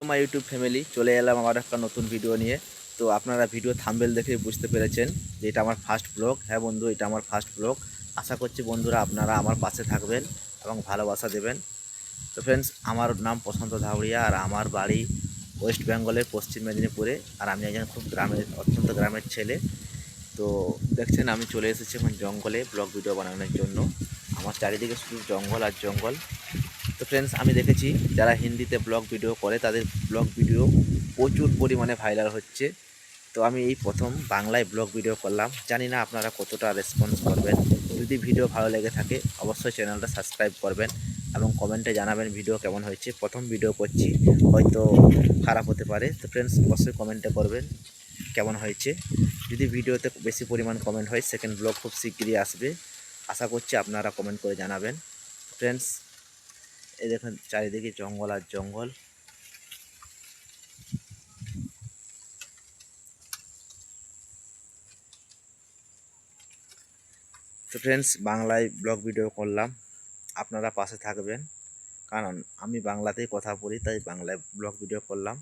My YouTube family চলে এলাম আমার একটা নতুন ভিডিও নিয়ে। তো আপনারা ভিডিও থাম্বনেল দেখে বুঝতে পেরেছেন যে এটা আমার ফার্স্ট ব্লগ। হ্যাঁ বন্ধু, এটা আমার ফার্স্ট ব্লগ। আশা করছি বন্ধুরা আপনারা আমার পাশে থাকবেন এবং ভালোবাসা দেবেন। তো ফ্রেন্ডস, আমার নাম প্রশান্ত ধাউড়িয়া আর আমার বাড়ি ওয়েস্ট বেঙ্গলের পশ্চিম মেদিনীপুরে। আর আমি একজন খুব অত্যন্ত গ্রামের ছেলে। তো দেখছেন আমি চলে এসেছি এখন জঙ্গলে ব্লগ ভিডিও বানানোর জন্য। আমার চারিদিকে শুধু জঙ্গল আর জঙ্গল। তো ফ্রেন্ডস, আমি দেখেছি যারা হিন্দিতে ব্লগ ভিডিও করে তাদের ব্লগ ভিডিও প্রচুর পরিমাণে ভাইরাল হচ্ছে। তো আমি এই প্রথম বাংলায় ব্লগ ভিডিও করলাম, জানি না আপনারা কতটা রেসপন্স করবেন। যদি ভিডিও ভালো লেগে থাকে অবশ্যই চ্যানেলটা সাবস্ক্রাইব করবেন এবং কমেন্টে জানাবেন ভিডিও কেমন হয়েছে। প্রথম ভিডিও করছি, হয়তো খারাপ হতে পারে। তো ফ্রেন্ডস, অবশ্যই কমেন্টে করবেন কেমন হয়েছে। যদি ভিডিওতে বেশি পরিমাণ কমেন্ট হয় সেকেন্ড ব্লগ খুব শিগগিরই আসবে। আশা করছি আপনারা কমেন্ট করে জানাবেন। ফ্রেন্ডস, এই দেখুন চারিদিকে জঙ্গল আর জঙ্গল। তো ফ্রেন্ডস, বাংলায় ব্লগ ভিডিও করলাম, আপনারা পাশে থাকবেন। কারণ আমি বাংলাতেই কথা বলি, তাই বাংলায় ব্লগ ভিডিও করলাম।